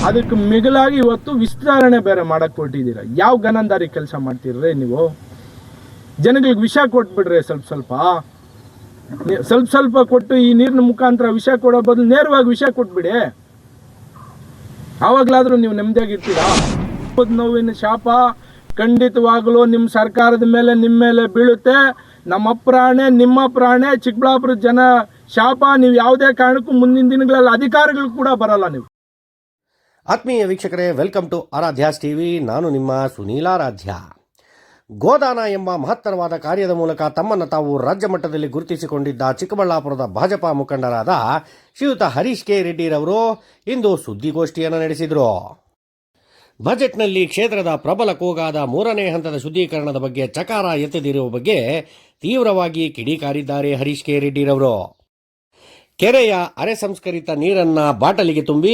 ಅದಕ್ಕೆ ಮಿಗಿಲಾಗಿ ಇವತ್ತು ವಿಸ್ತರಣೆ ಬೇರೆ ಮಾಡಕ್ಕೆ ಕೊಟ್ಟಿದ್ದೀರ. ಯಾವ ಗನಂದಾರಿ ಕೆಲಸ ಮಾಡ್ತೀರ್ರಿ ನೀವು? ಜನಗಳಿಗೆ ವಿಷ ಕೊಟ್ಬಿಡ್ರಿ. ಸ್ವಲ್ಪ ಕೊಟ್ಟು ಈ ನೀರಿನ ಮುಖಾಂತರ ವಿಷ ಕೊಡೋ ಬದಲು ನೇರವಾಗಿ ವಿಷ ಕೊಟ್ಬಿಡಿ. ಆವಾಗಲಾದರೂ ನೀವು ನೆಮ್ಮದಿಯಾಗಿರ್ತೀರಾ? ನೋವಿನ ಶಾಪ ಖಂಡಿತವಾಗಲೂ ನಿಮ್ಮ ಸರ್ಕಾರದ ಮೇಲೆ, ನಿಮ್ಮ ಮೇಲೆ ಬೀಳುತ್ತೆ. ನಮ್ಮ ಪ್ರಾಣೆ, ನಿಮ್ಮ ಪ್ರಾಣೆ, ಚಿಕ್ಕಬಳ್ಳಾಪುರ ಜನ ಶಾಪ. ನೀವು ಯಾವುದೇ ಕಾರಣಕ್ಕೂ ಮುಂದಿನ ದಿನಗಳಲ್ಲಿ ಅಧಿಕಾರಿಗಳು ಕೂಡ ಬರಲ್ಲ ನೀವು. ಆತ್ಮೀಯ ವೀಕ್ಷಕರೇ, ವೆಲ್ಕಮ್ ಟು ಆರಾಧ್ಯಾಸ್ ಟಿವಿ. ನಾನು ನಿಮ್ಮ ಸುನೀಲಾರಾಧ್ಯ. ಗೋದಾನ ಎಂಬ ಮಹತ್ತರವಾದ ಕಾರ್ಯದ ಮೂಲಕ ತಮ್ಮನ್ನು ತಾವು ರಾಜ್ಯ ಮಟ್ಟದಲ್ಲಿ ಗುರುತಿಸಿಕೊಂಡಿದ್ದ ಚಿಕ್ಕಬಳ್ಳಾಪುರದ ಭಾಜಪಾ ಮುಖಂಡರಾದ ಶ್ರೀಯುತ ಹರೀಶ್ ಕೆ ರೆಡ್ಡಿರವರು ಇಂದು ಸುದ್ದಿಗೋಷ್ಠಿಯನ್ನು ನಡೆಸಿದರು. ಬಜೆಟ್ನಲ್ಲಿ ಕ್ಷೇತ್ರದ ಪ್ರಬಲ ಕೂಗಾದ 3ನೇ ಹಂತದ ಶುದ್ಧೀಕರಣದ ಬಗ್ಗೆ ಚಕಾರ ಎತ್ತದಿರುವ ಬಗ್ಗೆ ತೀವ್ರವಾಗಿ ಕಿಡಿಕಾರಿದ್ದಾರೆ ಹರೀಶ್ ಕೆ ರೆಡ್ಡಿರವರು. ಕೆರೆಯ ಅರೆ ಸಂಸ್ಕರಿತ ನೀರನ್ನ ಬಾಟಲಿಗೆ ತುಂಬಿ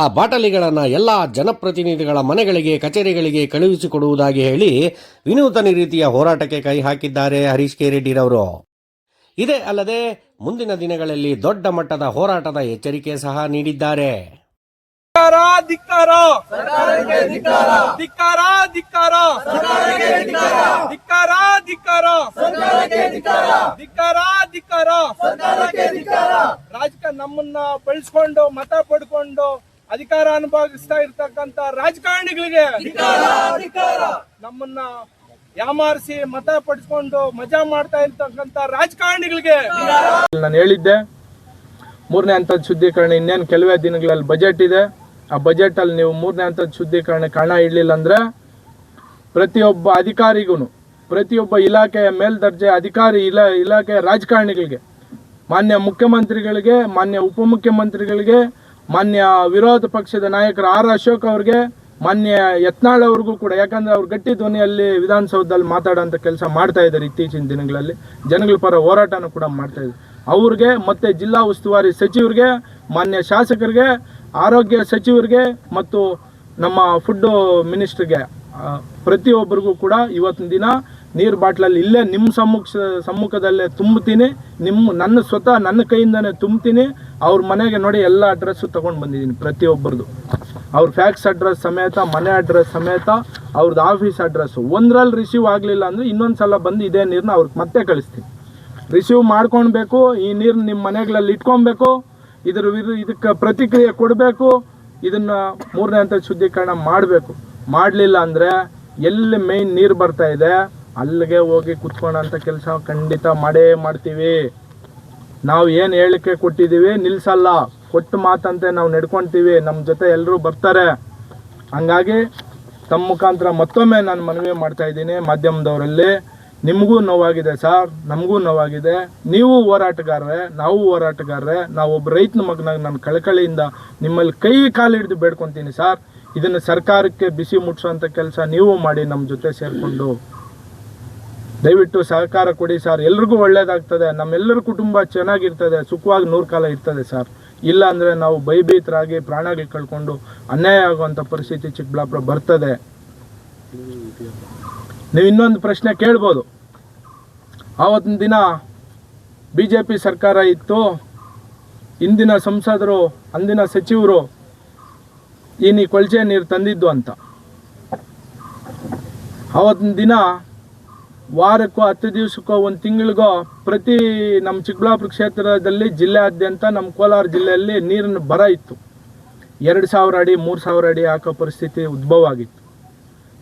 ಆ ಬಾಟಲಿಗಳನ್ನು ಎಲ್ಲ ಜನಪ್ರತಿನಿಧಿಗಳ ಮನೆಗಳಿಗೆ, ಕಚೇರಿಗಳಿಗೆ ಕಳುಹಿಸಿಕೊಡುವುದಾಗಿ ಹೇಳಿ ವಿನೂತನ ರೀತಿಯ ಹೋರಾಟಕ್ಕೆ ಕೈ ಹಾಕಿದ್ದಾರೆ ಹರೀಶ್ ಕೆ ರೆಡ್ಡಿರವರು. ಇದೇ ಅಲ್ಲದೆ ಮುಂದಿನ ದಿನಗಳಲ್ಲಿ ದೊಡ್ಡ ಮಟ್ಟದ ಹೋರಾಟದ ಎಚ್ಚರಿಕೆ ಸಹ ನೀಡಿದ್ದಾರೆ. ನಮ್ಮನ್ನ ಬಳಸ್ಕೊಂಡು ಮತ ಪಡ್ಕೊಂಡು ಅಧಿಕಾರ ಅನುಭವಿಸ್ತಾ ಇರ್ತಕ್ಕಂತ ರಾಜಕಾರಣಿಗಳಿಗೆ, ನಮ್ಮನ್ನ ಯಾಮಾರಿಸಿ ಮತ ಪಡಿಸ್ಕೊಂಡು ಮಜಾ ಮಾಡ್ತಾ ಇರ್ತಕ್ಕಂತ ರಾಜಕಾರಣಿಗಳಿಗೆ ನಾನು ಹೇಳಿದ್ದೆ. 3ನೇ ಹಂತದ ಶುದ್ಧೀಕರಣ ಇನ್ನೇನು ಕೆಲವೇ ದಿನಗಳಲ್ಲಿ ಬಜೆಟ್ ಇದೆ. ಆ ಬಜೆಟ್ ಅಲ್ಲಿ ನೀವು 3ನೇ ಹಂತದ ಶುದ್ಧೀಕರಣಕ್ಕೆ ಹಣ ಇಡಲಿಲ್ಲ ಅಂದ್ರೆ ಪ್ರತಿಯೊಬ್ಬ ಅಧಿಕಾರಿಗೂ, ಪ್ರತಿಯೊಬ್ಬ ಇಲಾಖೆಯ ಮೇಲ್ದರ್ಜೆ ಅಧಿಕಾರಿ, ಇಲಾಖೆಯ ರಾಜಕಾರಣಿಗಳಿಗೆ, ಮಾನ್ಯ ಮುಖ್ಯಮಂತ್ರಿಗಳಿಗೆ, ಮಾನ್ಯ ಉಪಮುಖ್ಯಮಂತ್ರಿಗಳಿಗೆ, ಮಾನ್ಯ ವಿರೋಧ ಪಕ್ಷದ ನಾಯಕರ ಆರ್ ಅಶೋಕ್ ಅವ್ರಿಗೆ, ಮಾನ್ಯ ಯತ್ನಾಳ್ ಅವ್ರಿಗೂ ಕೂಡ, ಯಾಕಂದ್ರೆ ಅವ್ರು ಗಟ್ಟಿ ಧ್ವನಿಯಲ್ಲಿ ವಿಧಾನಸೌಧದಲ್ಲಿ ಮಾತಾಡೋಂಥ ಕೆಲಸ ಮಾಡ್ತಾ ಇದ್ದಾರೆ. ಇತ್ತೀಚಿನ ದಿನಗಳಲ್ಲಿ ಜನಗಳ ಪರ ಹೋರಾಟನೂ ಕೂಡ ಮಾಡ್ತಾ ಇದ್ದಾರೆ. ಅವ್ರಿಗೆ ಮತ್ತೆ ಜಿಲ್ಲಾ ಉಸ್ತುವಾರಿ ಸಚಿವರಿಗೆ, ಮಾನ್ಯ ಶಾಸಕರಿಗೆ, ಆರೋಗ್ಯ ಸಚಿವರಿಗೆ ಮತ್ತು ನಮ್ಮ ಫುಡ್ ಮಿನಿಸ್ಟರ್ಗೆ, ಪ್ರತಿಯೊಬ್ಬರಿಗೂ ಕೂಡ ಇವತ್ತಿನ ದಿನ ನೀರು ಬಾಟ್ಲಲ್ಲಿ ಇಲ್ಲೇ ನಿಮ್ಮ ಸಮ್ಮುಖದಲ್ಲೇ ತುಂಬ್ತೀನಿ. ನನ್ನ ಕೈಯಿಂದನೇ ತುಂಬ್ತೀನಿ. ಅವ್ರ ಮನೆಗೆ ನೋಡಿ ಎಲ್ಲ ಅಡ್ರೆಸ್ಸು ತೊಗೊಂಡು ಬಂದಿದ್ದೀನಿ, ಪ್ರತಿಯೊಬ್ಬರದು. ಅವ್ರ ಫ್ಯಾಕ್ಸ್ ಅಡ್ರೆಸ್ ಸಮೇತ, ಮನೆ ಅಡ್ರೆಸ್ ಸಮೇತ, ಅವ್ರದ್ದು ಆಫೀಸ್ ಅಡ್ರೆಸ್ಸು. ಒಂದರಲ್ಲಿ ರಿಸೀವ್ ಆಗಲಿಲ್ಲ ಅಂದರೆ ಇನ್ನೊಂದು ಸಲ ಬಂದು ಇದೇ ನೀರನ್ನ ಅವ್ರಿಗೆ ಮತ್ತೆ ಕಳಿಸ್ತೀನಿ. ರಿಸೀವ್ ಮಾಡ್ಕೊಳ್ಬೇಕು, ಈ ನೀರು ನಿಮ್ಮ ಮನೆಗಳಲ್ಲಿ ಇಟ್ಕೊಬೇಕು, ಇದಕ್ಕೆ ಪ್ರತಿಕ್ರಿಯೆ ಕೊಡಬೇಕು, ಇದನ್ನು 3ನೇ ಹಂತದ ಶುದ್ಧೀಕರಣ ಮಾಡಬೇಕು. ಮಾಡಲಿಲ್ಲ ಅಂದರೆ ಎಲ್ಲಿ ಮೇಯ್ನ್ ನೀರು ಬರ್ತಾ ಇದೆ ಅಲ್ಲಿಗೆ ಹೋಗಿ ಕುತ್ಕೊಳ್ಳೋಂಥ ಕೆಲಸ ಖಂಡಿತ ಮಾಡೇ ಮಾಡ್ತೀವಿ. ನಾವು ಏನು ಹೇಳಿಕೆ ಕೊಟ್ಟಿದ್ದೀವಿ ನಿಲ್ಲಿಸಲ್ಲ. ಕೊಟ್ಟು ಮಾತಂತೆ ನಾವು ನಡ್ಕೊಳ್ತೀವಿ. ನಮ್ಮ ಜೊತೆ ಎಲ್ಲರೂ ಬರ್ತಾರೆ. ಹಂಗಾಗಿ ತಮ್ಮ ಮುಖಾಂತರ ಮತ್ತೊಮ್ಮೆ ನಾನು ಮನವಿ ಮಾಡ್ತಾ ಇದ್ದೀನಿ ಮಾಧ್ಯಮದವರಲ್ಲಿ. ನಿಮಗೂ ನೋವಾಗಿದೆ ಸರ್, ನಮಗೂ ನೋವಾಗಿದೆ. ನೀವು ಹೋರಾಟಗಾರರೇ, ನಾವು ಹೋರಾಟಗಾರರೇ. ನಾವು ಒಬ್ಬ ರೈತನ ಮಗನಾಗ ನಾನು ಕಳಕಳಿಯಿಂದ ನಿಮ್ಮಲ್ಲಿ ಕೈ ಕಾಲು ಹಿಡಿದು ಬೇಡ್ಕೊತೀನಿ ಸರ್. ಇದನ್ನು ಸರ್ಕಾರಕ್ಕೆ ಬಿಸಿ ಮುಟ್ಟಿಸೋಂಥ ಕೆಲಸ ನೀವು ಮಾಡಿ ನಮ್ಮ ಜೊತೆ ಸೇರಿಕೊಂಡು. ದಯವಿಟ್ಟು ಸಹಕಾರ ಕೊಡಿ ಸರ್. ಎಲ್ರಿಗೂ ಒಳ್ಳೇದಾಗ್ತದೆ. ನಮ್ಮೆಲ್ಲರ ಕುಟುಂಬ ಚೆನ್ನಾಗಿರ್ತದೆ, ಸುಖವಾಗಿ 100 ಕಾಲ ಇರ್ತದೆ ಸರ್. ಇಲ್ಲ ಅಂದರೆ ನಾವು ಭಯಭೀತರಾಗಿ ಪ್ರಾಣಗಳು ಕಳ್ಕೊಂಡು ಅನ್ಯಾಯ ಆಗುವಂಥ ಪರಿಸ್ಥಿತಿ ಚಿಕ್ಕಬಳ್ಳಾಪುರ ಬರ್ತದೆ. ನೀವು ಇನ್ನೊಂದು ಪ್ರಶ್ನೆ ಕೇಳ್ಬೋದು. ಆವತ್ತಿನ ದಿನ BJP ಸರ್ಕಾರ ಇತ್ತು, ಇಂದಿನ ಸಂಸದರು, ಅಂದಿನ ಸಚಿವರು ಈ ಕೊಳಚೆ ನೀರು ತಂದಿದ್ದು ಅಂತ. ಆವತ್ತಿನ ದಿನ ವಾರಕ್ಕೋ 10 ದಿವಸಕ್ಕೋ 1 ತಿಂಗಳಿಗೋ ಪ್ರತಿ ನಮ್ಮ ಚಿಕ್ಕಬಳ್ಳಾಪುರ ಕ್ಷೇತ್ರದಲ್ಲಿ ಜಿಲ್ಲೆಯಾದ್ಯಂತ ನಮ್ಮ ಕೋಲಾರ ಜಿಲ್ಲೆಯಲ್ಲಿ ನೀರಿನ ಬರ ಇತ್ತು. 2000 ಅಡಿ 3000 ಅಡಿ ಹಾಕೋ ಪರಿಸ್ಥಿತಿ ಉದ್ಭವ ಆಗಿತ್ತು.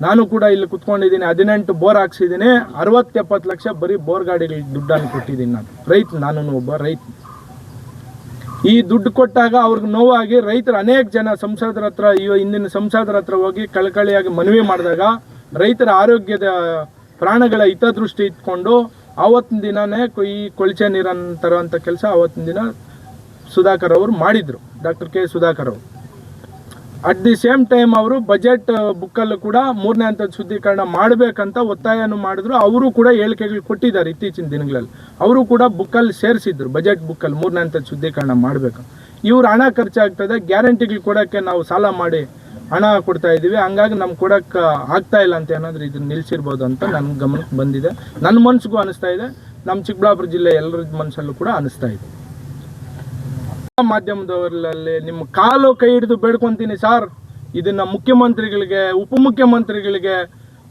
ನಾನು ಕೂಡ ಇಲ್ಲಿ ಕುತ್ಕೊಂಡಿದ್ದೀನಿ, 18 ಬೋರ್ ಹಾಕ್ಸಿದ್ದೀನಿ. 60-70 ಲಕ್ಷ ಬರೀ ಬೋರ್ ಗಾಡಿಗಳಿಗೆ ದುಡ್ಡನ್ನು ಕೊಟ್ಟಿದ್ದೀನಿ. ನಾನು ಒಬ್ಬ ರೈತ. ಈ ದುಡ್ಡು ಕೊಟ್ಟಾಗ ಅವ್ರಿಗೆ ನೋವಾಗಿ ರೈತರು ಅನೇಕ ಜನ ಸಂಸದರ ಹತ್ರ, ಇಂದಿನ ಸಂಸದರ ಹತ್ರ ಹೋಗಿ ಕಳಕಳಿಯಾಗಿ ಮನವಿ ಮಾಡಿದಾಗ ರೈತರ ಆರೋಗ್ಯದ ಪ್ರಾಣಗಳ ಹಿತದೃಷ್ಟಿ ಇಟ್ಕೊಂಡು ಆವತ್ತಿನ ದಿನನೇ ಈ ಕೊಳಚೆ ನೀರನ್ನು ತರುವಂಥ ಕೆಲಸ ಆವತ್ತಿನ ದಿನ ಸುಧಾಕರ್ ಅವರು ಮಾಡಿದರು, ಡಾಕ್ಟರ್ ಕೆ ಸುಧಾಕರ್ ಅವರು. ಅಟ್ ದಿ ಸೇಮ್ ಟೈಮ್ ಅವರು ಬಜೆಟ್ ಬುಕ್ಕಲ್ಲೂ ಕೂಡ 3ನೇ ಹಂತದ ಶುದ್ಧೀಕರಣ ಮಾಡಬೇಕಂತ ಒತ್ತಾಯನೂ ಮಾಡಿದ್ರು. ಅವರು ಕೂಡ ಹೇಳಿಕೆಗಳು ಕೊಟ್ಟಿದ್ದಾರೆ ಇತ್ತೀಚಿನ ದಿನಗಳಲ್ಲಿ. ಅವರು ಕೂಡ ಬುಕ್ಕಲ್ಲಿ ಸೇರಿಸಿದ್ರು, ಬಜೆಟ್ ಬುಕ್ಕಲ್ಲಿ 3ನೇ ಹಂತದ ಶುದ್ಧೀಕರಣ ಮಾಡಬೇಕು. ಇವ್ರು ಹಣ ಖರ್ಚಾಗ್ತದೆ, ಗ್ಯಾರಂಟಿಗಳು ಕೊಡೋಕ್ಕೆ ನಾವು ಸಾಲ ಮಾಡಿ ಹಣ ಕೊಡ್ತಾ ಇದ್ದೀವಿ, ಹಂಗಾಗಿ ನಮ್ಗೆ ಕೊಡೋಕ್ಕೆ ಆಗ್ತಾ ಇಲ್ಲ ಅಂತ ಏನಾದರೂ ಇದನ್ನ ನಿಲ್ಲಿಸಿರ್ಬೋದು ಅಂತ ನನ್ನ ಗಮನಕ್ಕೆ ಬಂದಿದೆ. ನನ್ನ ಮನಸ್ಸಿಗೂ ಅನಿಸ್ತಾ ಇದೆ, ನಮ್ಮ ಚಿಕ್ಕಬಳ್ಳಾಪುರ ಜಿಲ್ಲೆ ಎಲ್ಲರ ಮನಸ್ಸಲ್ಲೂ ಕೂಡ ಅನಿಸ್ತಾ ಇದೆ. ಮಾಧ್ಯಮದವರಲ್ಲಿ ನಿಮ್ಮ ಕಾಲು ಕೈ ಹಿಡಿದು ಬೇಡ್ಕೊತೀನಿ ಸರ್, ಇದನ್ನು ಮುಖ್ಯಮಂತ್ರಿಗಳಿಗೆ, ಉಪಮುಖ್ಯಮಂತ್ರಿಗಳಿಗೆ,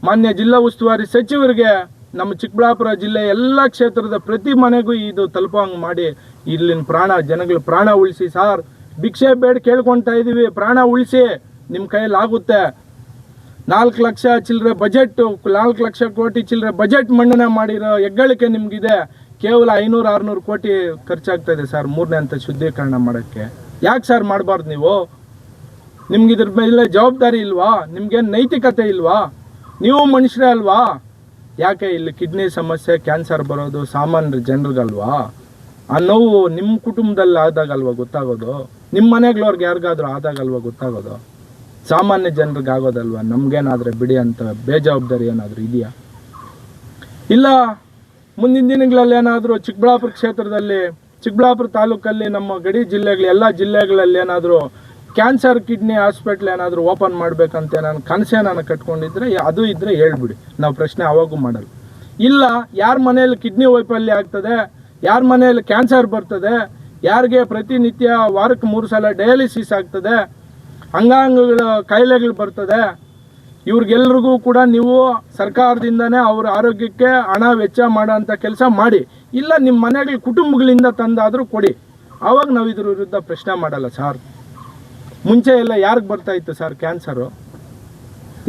ಮಾನ್ಯ ಜಿಲ್ಲಾ ಉಸ್ತುವಾರಿ ಸಚಿವರಿಗೆ, ನಮ್ಮ ಚಿಕ್ಕಬಳ್ಳಾಪುರ ಜಿಲ್ಲೆ ಎಲ್ಲ ಕ್ಷೇತ್ರದ ಪ್ರತಿ ಮನೆಗೂ ಇದು ತಲುಪಂಗೆ ಮಾಡಿ ಇಲ್ಲಿನ ಜನಗಳ ಪ್ರಾಣ ಉಳಿಸಿ ಸಾರ್. ಭಿಕ್ಷೆ ಬೇಡ ಕೇಳ್ಕೊತಾ ಇದ್ದೀವಿ, ಪ್ರಾಣ ಉಳಿಸಿ, ನಿಮ್ಮ ಕೈಯಲ್ಲಿ ಆಗುತ್ತೆ. 4 ಲಕ್ಷ ಚಿಲ್ಲರೆ ಬಜೆಟ್, 4 ಲಕ್ಷ ಕೋಟಿ ಚಿಲ್ಲರೆ ಬಜೆಟ್ ಮಂಡನೆ ಮಾಡಿರೋ ಹೆಗ್ಗಳಿಕೆ ನಿಮಗಿದೆ. ಕೇವಲ 500-600 ಕೋಟಿ ಖರ್ಚಾಗ್ತಾ ಇದೆ ಸರ್ 3ನೇ ಹಂತ ಶುದ್ಧೀಕರಣ ಮಾಡೋಕ್ಕೆ. ಯಾಕೆ ಸರ್ ಮಾಡಬಾರ್ದು ನೀವು? ನಿಮ್ಗೆ ಇದ್ರ ಮೇಲೆ ಜವಾಬ್ದಾರಿ ಇಲ್ವಾ? ನಿಮ್ಗೇನು ನೈತಿಕತೆ ಇಲ್ವಾ? ನೀವು ಮನುಷ್ಯರೇ ಅಲ್ವಾ? ಯಾಕೆ ಇಲ್ಲಿ ಕಿಡ್ನಿ ಸಮಸ್ಯೆ, ಕ್ಯಾನ್ಸರ್ ಬರೋದು ಸಾಮಾನ್ಯ ಜನರಿಗಲ್ವಾ? ಆ ನೋವು ನಿಮ್ಮ ಕುಟುಂಬದಲ್ಲಿ ಆದಾಗಲ್ವಾ ಗೊತ್ತಾಗೋದು? ನಿಮ್ಮ ಮನೆಗಳವ್ರಿಗೆ ಯಾರಿಗಾದ್ರೂ ಆದಾಗಲ್ವಾ ಗೊತ್ತಾಗೋದು? ಸಾಮಾನ್ಯ ಜನರಿಗೆ ಆಗೋದಲ್ವಾ? ನಮ್ಗೇನಾದ್ರೆ ಬಿಡಿ ಅಂತ ಬೇಜವಾಬ್ದಾರಿ ಏನಾದರೂ ಇದೆಯಾ? ಇಲ್ಲ ಮುಂದಿನ ದಿನಗಳಲ್ಲಿ ಏನಾದರೂ ಚಿಕ್ಕಬಳ್ಳಾಪುರ ಕ್ಷೇತ್ರದಲ್ಲಿ, ಚಿಕ್ಕಬಳ್ಳಾಪುರ ತಾಲೂಕಲ್ಲಿ, ನಮ್ಮ ಗಡಿ ಜಿಲ್ಲೆಗಳು, ಎಲ್ಲ ಜಿಲ್ಲೆಗಳಲ್ಲಿ ಏನಾದರೂ ಕ್ಯಾನ್ಸರ್ ಕಿಡ್ನಿ ಹಾಸ್ಪಿಟ್ಲ್ ಏನಾದರೂ ಓಪನ್ ಮಾಡಬೇಕಂತ ನಾನು ಕನಸೇನಾನು ಕಟ್ಕೊಂಡಿದ್ರೆ ಅದು ಇದ್ದರೆ ಹೇಳ್ಬಿಡಿ, ನಾವು ಪ್ರಶ್ನೆ ಅವಾಗೂ ಮಾಡಲ್ಲ. ಇಲ್ಲ, ಯಾರ ಮನೆಯಲ್ಲಿ ಕಿಡ್ನಿ ವೈಫಲ್ಯ ಆಗ್ತದೆ, ಯಾರ ಮನೆಯಲ್ಲಿ ಕ್ಯಾನ್ಸರ್ ಬರ್ತದೆ, ಯಾರಿಗೆ ಪ್ರತಿನಿತ್ಯ ವಾರಕ್ಕೆ 3 ಸಲ ಡಯಾಲಿಸಿಸ್ ಆಗ್ತದೆ, ಅಂಗಾಂಗಗಳ ಕಾಯಿಲೆಗಳು ಬರ್ತದೆ, ಇವ್ರಿಗೆಲ್ರಿಗೂ ಕೂಡ ನೀವು ಸರ್ಕಾರದಿಂದನೇ ಅವ್ರ ಆರೋಗ್ಯಕ್ಕೆ ಹಣ ವೆಚ್ಚ ಮಾಡೋಂಥ ಕೆಲಸ ಮಾಡಿ. ಇಲ್ಲ, ನಿಮ್ಮ ಮನೆಗಳ ಕುಟುಂಬಗಳಿಂದ ತಂದಾದರೂ ಕೊಡಿ, ಆವಾಗ ನಾವು ಇದ್ರ ವಿರುದ್ಧ ಪ್ರಶ್ನೆ ಮಾಡಲ್ಲ ಸರ್. ಮುಂಚೆ ಎಲ್ಲ ಯಾರಿಗೆ ಬರ್ತಾಯಿತ್ತು ಸರ್ ಕ್ಯಾನ್ಸರು?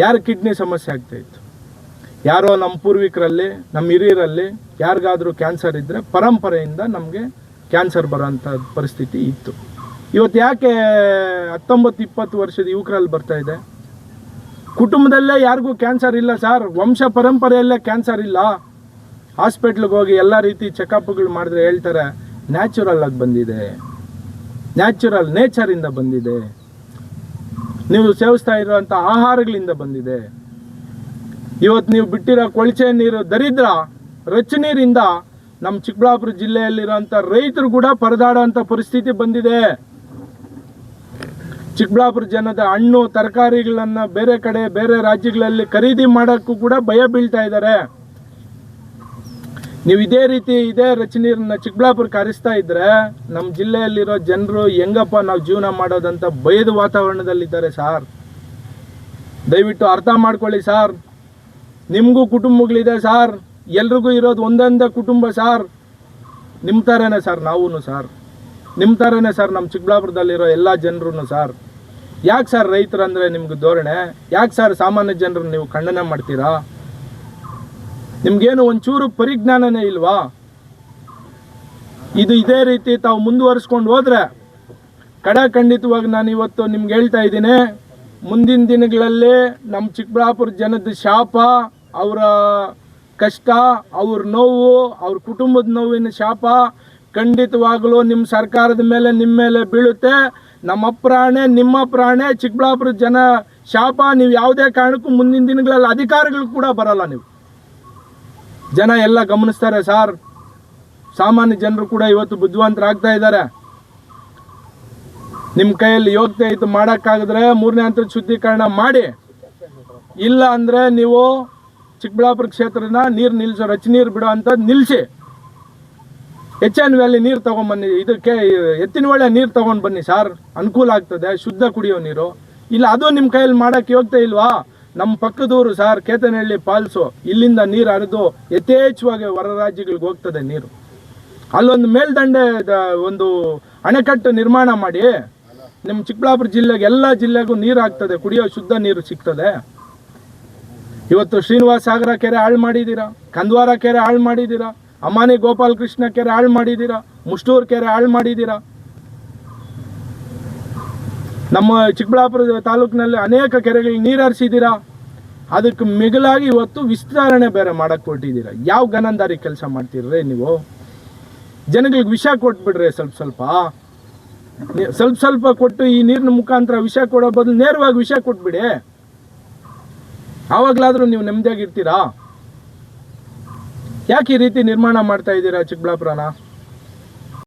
ಯಾರು ಕಿಡ್ನಿ ಸಮಸ್ಯೆ ಆಗ್ತಾಯಿತ್ತು? ಯಾರೋ ನಮ್ಮ ಪೂರ್ವಿಕರಲ್ಲಿ, ನಮ್ಮ ಹಿರಿಯರಲ್ಲಿ ಯಾರಿಗಾದರೂ ಕ್ಯಾನ್ಸರ್ ಇದ್ದರೆ ಪರಂಪರೆಯಿಂದ ನಮಗೆ ಕ್ಯಾನ್ಸರ್ ಬರೋಂಥ ಪರಿಸ್ಥಿತಿ ಇತ್ತು. ಇವತ್ತು ಯಾಕೆ 19-20 ವರ್ಷದ ಯುವಕರಲ್ಲಿ ಬರ್ತಾಯಿದೆ? ಕುಟುಂಬದಲ್ಲೇ ಯಾರಿಗೂ ಕ್ಯಾನ್ಸರ್ ಇಲ್ಲ ಸರ್, ವಂಶ ಪರಂಪರೆಯಲ್ಲೇ ಕ್ಯಾನ್ಸರ್ ಇಲ್ಲ. ಹಾಸ್ಪಿಟ್ಲಿಗೆ ಹೋಗಿ ಎಲ್ಲ ರೀತಿ ಚೆಕಪ್ಗಳು ಮಾಡಿದ್ರೆ ಹೇಳ್ತಾರೆ ನ್ಯಾಚುರಲ್ ಆಗಿ ಬಂದಿದೆ, ನೇಚರಿಂದ ಬಂದಿದೆ, ನೀವು ಸೇವಿಸ್ತಾ ಇರುವಂಥ ಆಹಾರಗಳಿಂದ ಬಂದಿದೆ. ಇವತ್ತು ನೀವು ಬಿಟ್ಟಿರೋ ಕೊಳಚೆ ನೀರು, ದರಿದ್ರ ರಚ್ಚ ನೀರಿಂದ ನಮ್ಮ ಚಿಕ್ಕಬಳ್ಳಾಪುರ ಜಿಲ್ಲೆಯಲ್ಲಿರುವಂಥ ರೈತರು ಕೂಡ ಪರದಾಡೋಂಥ ಪರಿಸ್ಥಿತಿ ಬಂದಿದೆ. ಚಿಕ್ಕಬಳ್ಳಾಪುರ ಜನದ ಹಣ್ಣು ತರಕಾರಿಗಳನ್ನು ಬೇರೆ ಕಡೆ, ಬೇರೆ ರಾಜ್ಯಗಳಲ್ಲಿ ಖರೀದಿ ಮಾಡೋಕ್ಕೂ ಕೂಡ ಭಯ ಬೀಳ್ತಾ ಇದ್ದಾರೆ. ನೀವು ಇದೇ ರೀತಿ ಇದೇ ರಚನೀರನ್ನ ಚಿಕ್ಕಬಳ್ಳಾಪುರಕ್ಕೆ ಹರಿಸ್ತಾ ಇದ್ರೆ ನಮ್ಮ ಜಿಲ್ಲೆಯಲ್ಲಿರೋ ಜನರು ಹೆಂಗಪ್ಪ ನಾವು ಜೀವನ ಮಾಡೋದಂತ ಭಯದ ವಾತಾವರಣದಲ್ಲಿದ್ದಾರೆ ಸಾರ್. ದಯವಿಟ್ಟು ಅರ್ಥ ಮಾಡ್ಕೊಳ್ಳಿ ಸಾರ್. ನಿಮಗೂ ಕುಟುಂಬಗಳಿದೆ ಸಾರ್, ಎಲ್ರಿಗೂ ಇರೋದು ಒಂದೊಂದೇ ಕುಟುಂಬ ಸಾರ್. ನಿಮ್ಮ ಥರನೇ ಸರ್ ನಾವೂ ಸಾರ್, ನಿಮ್ಮ ಥರನೇ ಸರ್ ನಮ್ಮ ಚಿಕ್ಕಬಳ್ಳಾಪುರದಲ್ಲಿರೋ ಎಲ್ಲ ಜನರೂ ಸಾರ್. ಯಾಕೆ ಸರ್ ರೈತರಂದರೆ ನಿಮ್ಗೆ ಧೋರಣೆ? ಯಾಕೆ ಸರ್ ಸಾಮಾನ್ಯ ಜನರನ್ನು ನೀವು ಖಂಡನೆ ಮಾಡ್ತೀರಾ? ನಿಮ್ಗೇನು ಒಂಚೂರು ಪರಿಜ್ಞಾನನೇ ಇಲ್ವಾ? ಇದು ಇದೇ ರೀತಿ ತಾವು ಮುಂದುವರಿಸ್ಕೊಂಡು ಹೋದ್ರೆ ಖಂಡಿತವಾಗಿ ನಾನು ಇವತ್ತು ನಿಮ್ಗೆ ಹೇಳ್ತಾ ಇದ್ದೀನಿ, ಮುಂದಿನ ದಿನಗಳಲ್ಲಿ ನಮ್ಮ ಚಿಕ್ಕಬಳ್ಳಾಪುರ ಜನದ ಶಾಪ, ಅವರ ಕಷ್ಟ, ಅವ್ರ ನೋವು, ಅವ್ರ ಕುಟುಂಬದ ನೋವಿನ ಶಾಪ ಖಂಡಿತವಾಗಲೂ ನಿಮ್ಮ ಸರ್ಕಾರದ ಮೇಲೆ, ನಿಮ್ಮ ಮೇಲೆ ಬೀಳುತ್ತೆ. ನಮ್ಮ ಪ್ರಾಣೆ, ನಿಮ್ಮ ಪ್ರಾಣೆ, ಚಿಕ್ಕಬಳ್ಳಾಪುರ ಜನ ಶಾಪ. ನೀವು ಯಾವುದೇ ಕಾರಣಕ್ಕೂ ಮುಂದಿನ ದಿನಗಳಲ್ಲಿ ಅಧಿಕಾರಿಗಳು ಕೂಡ ಬರಲ್ಲ. ನೀವು ಜನ ಎಲ್ಲ ಗಮನಿಸ್ತಾರೆ ಸಾರ್. ಸಾಮಾನ್ಯ ಜನರು ಕೂಡ ಇವತ್ತು ಬುದ್ಧಿವಂತರಾಗ್ತಾ ಇದ್ದಾರೆ. ನಿಮ್ಮ ಕೈಯಲ್ಲಿ ಯೋಗ್ಯತೆ ಇತ್ತು ಮಾಡೋಕ್ಕಾಗಿದ್ರೆ 3ನೇ ಹಂತದ ಶುದ್ಧೀಕರಣ ಮಾಡಿ. ಇಲ್ಲ ಅಂದರೆ ನೀವು ಚಿಕ್ಕಬಳ್ಳಾಪುರ ಕ್ಷೇತ್ರನ ನೀರು ನಿಲ್ಲಿಸೋ, ರಚನೀರು ಬಿಡೋ ಅಂಥದ್ದು ನಿಲ್ಲಿಸಿ. HN ವ್ಯಾಲಿ ನೀರು ತೊಗೊಂಬನ್ನಿ, ಇದಕ್ಕೆ ಎತ್ತಿನ ಒಳ್ಳೆ ನೀರು ತೊಗೊಂಡು ಬನ್ನಿ ಸಾರ್, ಅನುಕೂಲ ಆಗ್ತದೆ, ಶುದ್ಧ ಕುಡಿಯೋ ನೀರು. ಇಲ್ಲ, ಅದು ನಿಮ್ಮ ಕೈಯಲ್ಲಿ ಮಾಡೋಕ್ಕೆ ಯೋಗ್ಯತೆ ಇಲ್ವಾ? ನಮ್ಮ ಪಕ್ಕದೂರು ಸಾರ್, ಕೇತನಹಳ್ಳಿ ಫಾಲ್ಸು, ಇಲ್ಲಿಂದ ನೀರು ಹರಿದು ಯಥೇಚ್ಛವಾಗಿ ಹೊರ ರಾಜ್ಯಗಳಿಗೆ ಹೋಗ್ತದೆ ನೀರು. ಅಲ್ಲೊಂದು ಮೇಲ್ದಂಡೆ, ಒಂದು ಅಣೆಕಟ್ಟು ನಿರ್ಮಾಣ ಮಾಡಿ ನಿಮ್ಮ ಚಿಕ್ಕಬಳ್ಳಾಪುರ ಜಿಲ್ಲೆಗೆ, ಎಲ್ಲ ಜಿಲ್ಲೆಗೂ ನೀರು ಆಗ್ತದೆ, ಕುಡಿಯೋ ಶುದ್ಧ ನೀರು ಸಿಗ್ತದೆ. ಇವತ್ತು ಶ್ರೀನಿವಾಸ ಸಾಗರ ಕೆರೆ ಹಾಳು ಮಾಡಿದ್ದೀರಾ, ಕಂದ್ವಾರ ಕೆರೆ ಹಾಳು ಮಾಡಿದ್ದೀರಾ, ಅಮಾನಿ ಗೋಪಾಲಕೃಷ್ಣ ಕೆರೆ ಹಾಳು ಮಾಡಿದ್ದೀರಾ, ಮುಷ್ಟೂರು ಕೆರೆ ಹಾಳು ಮಾಡಿದ್ದೀರಾ. ನಮ್ಮ ಚಿಕ್ಕಬಳ್ಳಾಪುರ ತಾಲೂಕಿನಲ್ಲಿ ಅನೇಕ ಕೆರೆಗಳಿಗೆ ನೀರು ಹರಿಸಿದ್ದೀರಾ. ಅದಕ್ಕೆ ಮಿಗಿಲಾಗಿ ಇವತ್ತು ವಿಸ್ತರಣೆ ಬೇರೆ ಮಾಡಕ್ಕೆ ಕೊಟ್ಟಿದ್ದೀರಾ. ಯಾವ ಗನಂದಾರಿ ಕೆಲಸ ಮಾಡ್ತೀರ್ರಿ ನೀವು? ಜನಗಳಿಗೆ ವಿಷ ಕೊಟ್ಬಿಡ್ರಿ ಸ್ವಲ್ಪ ಕೊಟ್ಟು ಈ ನೀರಿನ ಮುಖಾಂತರ ವಿಷ ಕೊಡೋ ಬದಲು ನೇರವಾಗಿ ವಿಷ ಕೊಟ್ಬಿಡಿ. ಆವಾಗಲಾದರೂ ನೀವು ನೆಮ್ಮದಿಯಾಗಿರ್ತೀರಾ? ಯಾಕೆ ಈ ರೀತಿ ನಿರ್ಮಾಣ ಮಾಡ್ತಾ ಇದ್ದೀರಾ ಚಿಕ್ಕಬಳ್ಳಾಪುರನ?